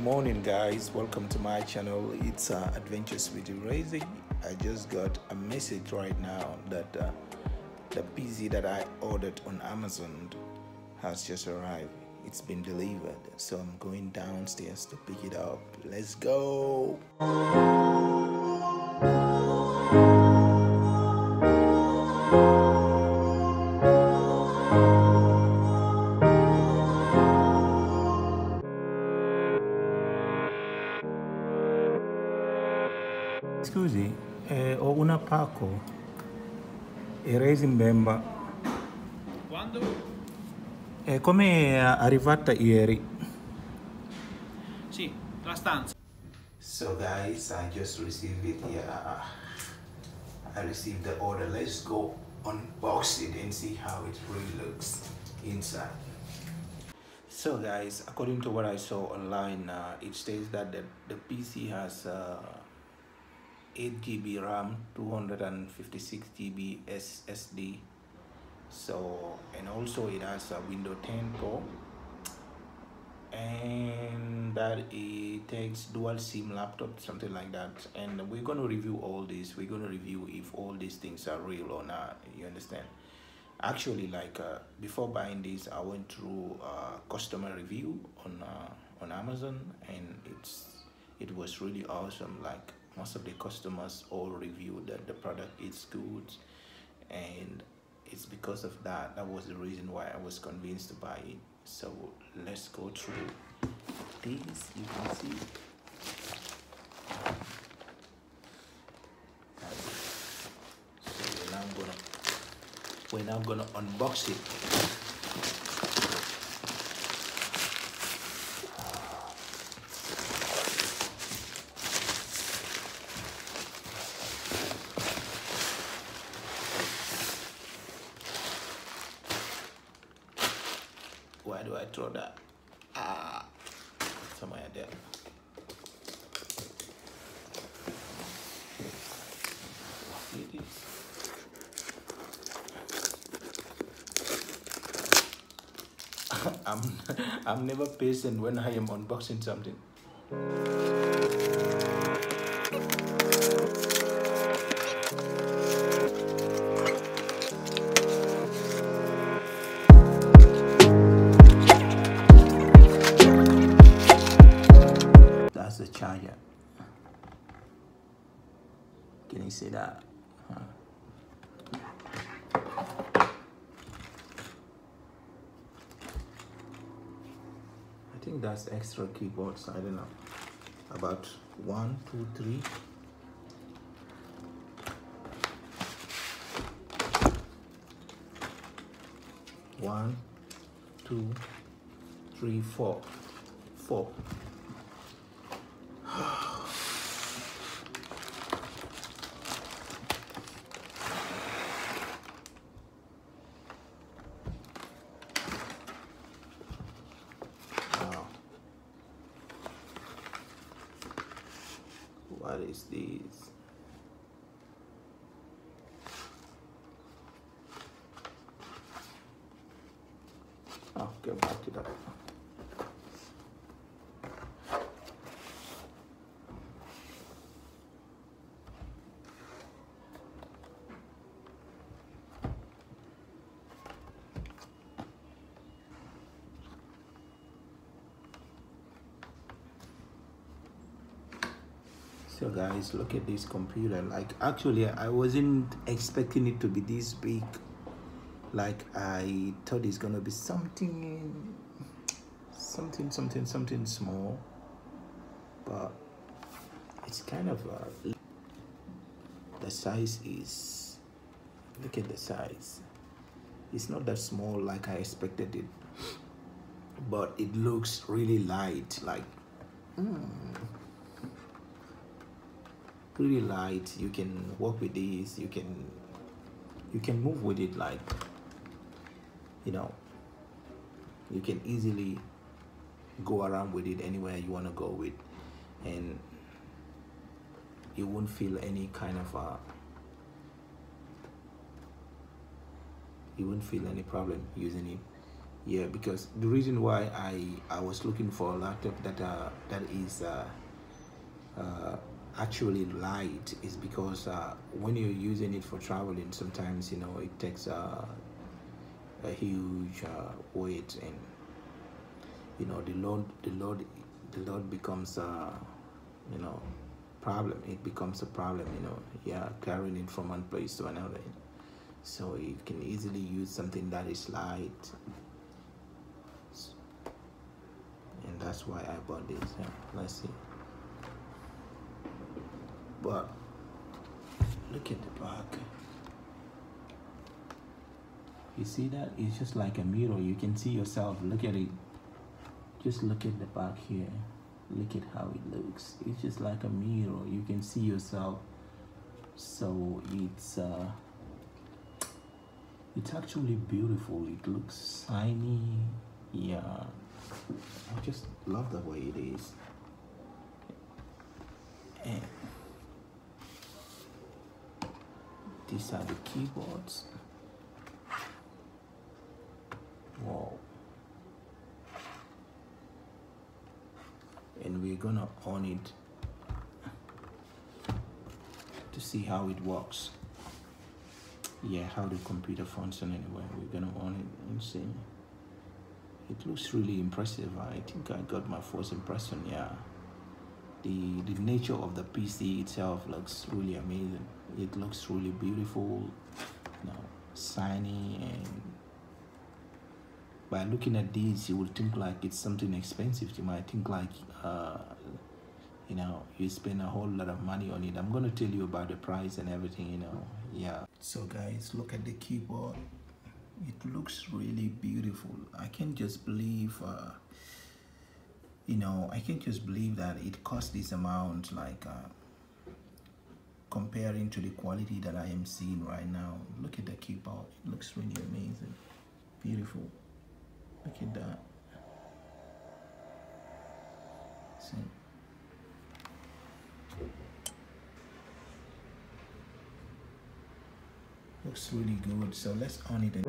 morning, guys. Welcome to my channel. It's Adventures with Razy. I just got a message right now that the PC that I ordered on Amazon has just arrived. It's been delivered, so I'm going downstairs to pick it up. Let's go. Scusi, ho una pacco e Razy Mbemba. Quando? Come è arrivata ieri? Sì, la stanza. So guys, I just received it. Yeah, I received the order. Let's go unbox it and see how it really looks inside. So guys, according to what I saw online, it states that the PC has 8 GB RAM, 256 GB SSD. So, and also it has a Windows 10 Pro, and that it takes dual SIM laptop, something like that. And we're going to review all this. We're going to review if all these things are real or not. You understand? Actually, like before buying this, I went through customer review on Amazon, and it was really awesome. Like most of the customers all reviewed that the product is good, and it's because of that was the reason why I was convinced to buy it. So let's go through this. You can see so we're now gonna unbox it. Why do I throw that? Somewhere there. See this? I'm never patient when I am unboxing something. That's the charger. Can you see that? I think that's extra keyboards. I don't know. About 1, 2, 3. One, two, three, four. What is this? Oh, get back to that. So guys, look at this computer. Like actually I wasn't expecting it to be this big. Like I thought it's gonna be something small, but it's kind of the size is, look at the size. It's not that small like I expected it, but it looks really light. Like really light. You can work with this. You can move with it, like, you know, you can easily go around with it anywhere you want to go with, and you won't feel any kind of you won't feel any problem using it. Yeah, because the reason why I was looking for a laptop that is actually light is because when you're using it for traveling, sometimes you know it takes a huge weight, and you know the load becomes you know problem. It becomes a problem, you know. Yeah, carrying it from one place to another. So you can easily use something that is light, and that's why I bought this. Yeah, let's see. But look at the back. You see that? It's just like a mirror. You can see yourself. Look at it. Just look at the back here. Look at how it looks. It's just like a mirror. You can see yourself. So it's actually beautiful. It looks shiny. Yeah, I just love the way it is. And these are the keyboards. Wow. And we're gonna on it to see how it works. Yeah, how the computer functions anyway. We're gonna on it and see. It looks really impressive. I think I got my first impression. Yeah, the nature of the PC itself looks really amazing. It looks really beautiful, you know, shiny, and by looking at these, you would think like it's something expensive. You might think like, you know, you spend a whole lot of money on it. I'm gonna tell you about the price and everything, you know. Yeah. So guys, look at the keyboard. It looks really beautiful. I can't just believe, you know, I can't just believe that it cost this amount. Like, comparing to the quality that I am seeing right now. Look at the keyboard. It looks really amazing, beautiful. Look at that. See? Looks really good. So let's on it.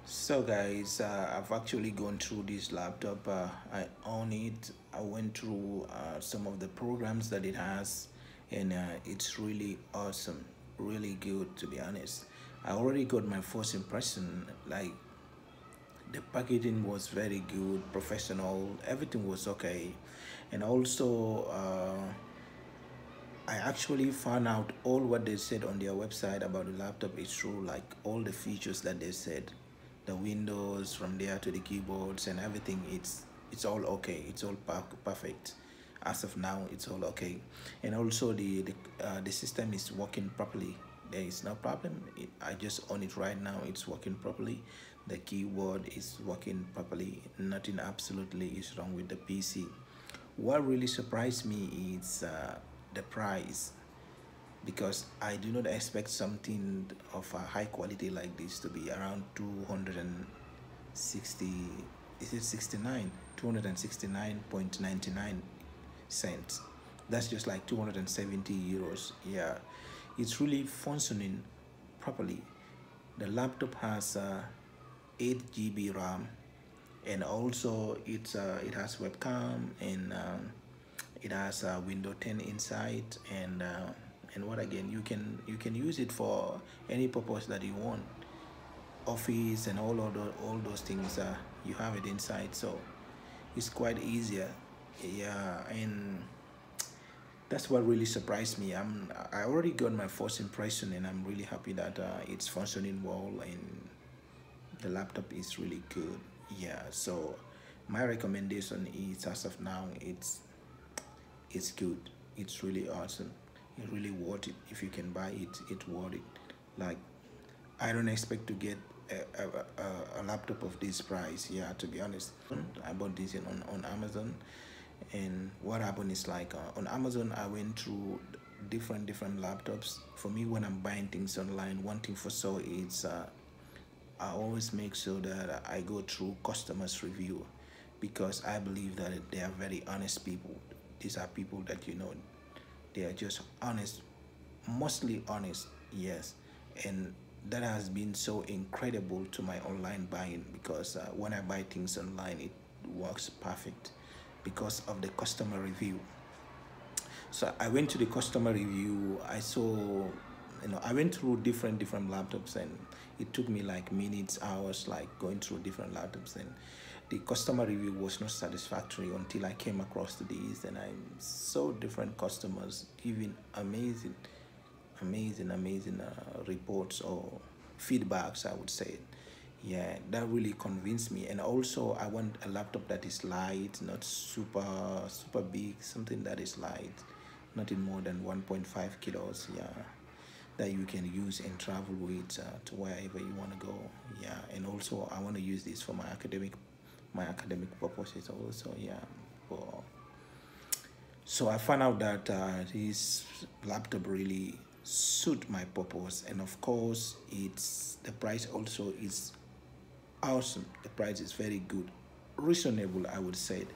So guys, I've actually gone through this laptop. I own it. I went through some of the programs that it has, and it's really awesome, really good, to be honest. I already got my first impression. Like, the packaging was very good, professional, everything was okay. And also I actually found out all what they said on their website about the laptop is true. Like, all the features that they said, the windows from there to the keyboards and everything, it's all okay. It's all perfect. As of now, it's all okay. And also the system is working properly. There is no problem. I just on it right now. It's working properly. The keyboard is working properly. Nothing absolutely is wrong with the PC. What really surprised me is the price, because I do not expect something of a high quality like this to be around 260, is it 69? 269.99 cents. That's just like 270 euros. Yeah, it's really functioning properly. The laptop has 8 GB RAM, and also it has webcam, and it has window 10 inside, and what again, you can use it for any purpose that you want, office and all those things. You have it inside, so it's quite easier. Yeah, and that's what really surprised me. I already got my first impression, and I'm really happy that it's functioning well, and the laptop is really good. Yeah, so my recommendation is, as of now, it's good. It's really awesome. It's really worth it. If you can buy it, it's worth it. Like, I don't expect to get a laptop of this price. Yeah, to be honest, I bought this on Amazon, and what happened is, like, on Amazon, I went through different laptops. For me, when I'm buying things online, one thing for sure is I always make sure that I go through customers review, because I believe that they are very honest people. These are people that, they are just honest, mostly honest. Yes, and that has been so incredible to my online buying, because when I buy things online, it works perfect because of the customer review. So I went to the customer review. I saw, I went through different laptops, and it took me like minutes, hours, like going through different laptops, and the customer review was not satisfactory until I came across to these, and I saw different customers giving amazing reports or feedbacks, I would say. Yeah, that really convinced me. And also, I want a laptop that is light, not super big, something that is light, nothing more than 1.5 kilos. Yeah, that you can use and travel with to wherever you want to go. Yeah, and also I want to use this for my academic purposes also. Yeah, for so I found out that this laptop really suit my purpose, and of course, it's the price also is awesome. The price is very good, reasonable, I would say.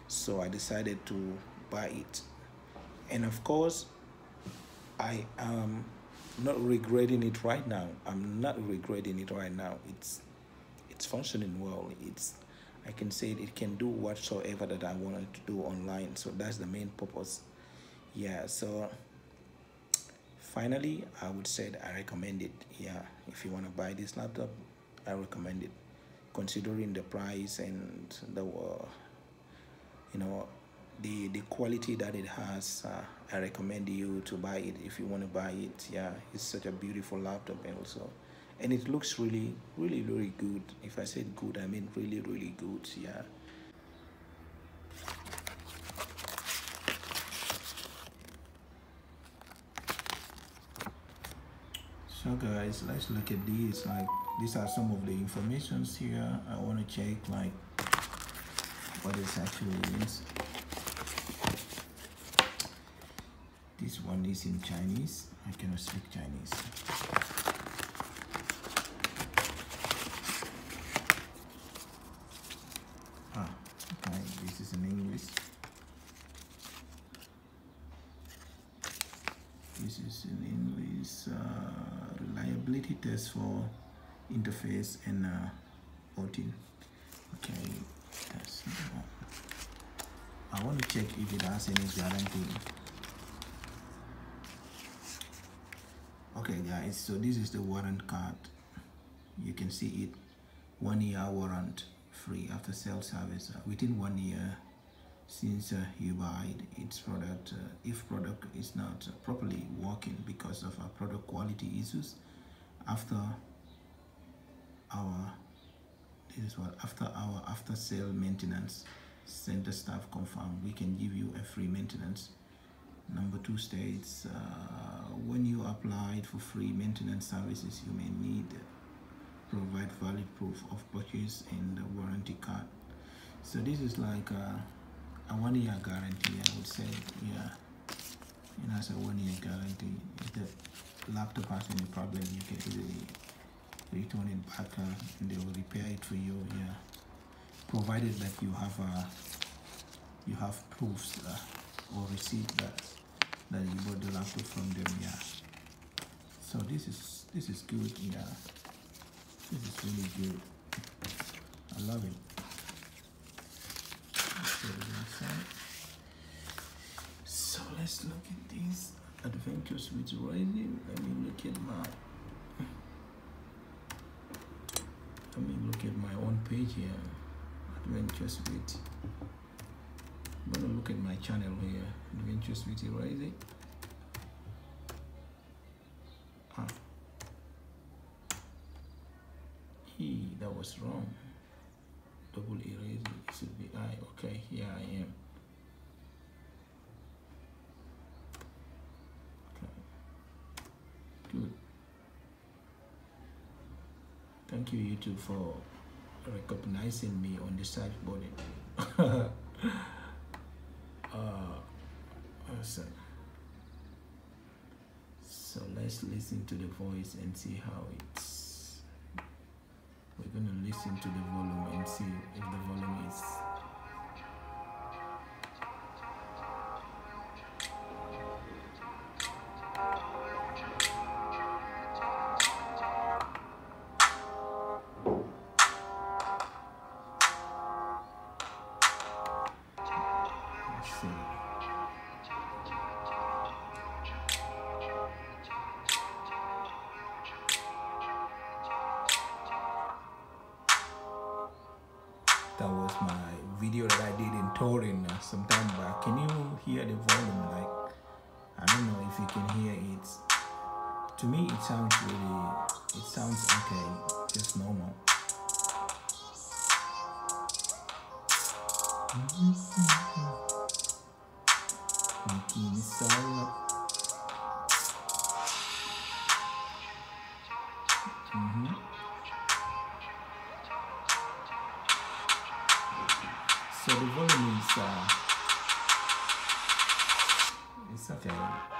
So I decided to buy it, and of course, I am not regretting it right now. I'm not regretting it right now. It's functioning well. I can say it can do whatsoever that I wanted to do online. So that's the main purpose. Yeah. So finally, I would say that I recommend it. Yeah. If you want to buy this laptop, I recommend it. Considering the price and the you know the quality that it has, I recommend you to buy it if you want to buy it. Yeah, it's such a beautiful laptop, and it looks really good. If I said good, I mean really good. Yeah. So guys, let's look at these. Like, these are some of the informations here. I want to check like what it actually is. This one is in Chinese. I cannot speak Chinese. Okay, this is in English. This is in English. Reliability test for interface and 14. Okay, that's I want to check if it has any guarantee. Okay guys, so this is the warrant card. You can see it, 1 year warrant free after sale service within 1 year since you buy its product. If product is not properly working because of product quality issues, after our after sale maintenance center staff confirm, we can give you a free maintenance. Number 2 states, when you applied for free maintenance services, you may need provide valid proof of purchase and the warranty card. So this is like a 1 year guarantee, I would say. Yeah, it has a 1 year guarantee. If the laptop has any problem, you can easily return it back and they will repair it for you. Yeah, provided that you have proofs or receipt that you bought the laptop from them. Yeah. So this is good. Yeah. This is really good. I love it. So let's look at this Adventures with Rising. Let me look at my own page here. Adventures with. I'm gonna look at my channel here. Adventures with Rising. That was wrong. Double erase it should be I. Okay, here I am. Okay, good. Thank you, YouTube, for recognizing me on the side button. Awesome. So let's listen to the voice and see how it's. We're going to listen to the volume and see if the volume is. Let's see. That was my video that I did in touring some time back. Can you hear the volume? Like, I don't know if you can hear it. To me, it sounds okay, just normal. So the volume is it's okay.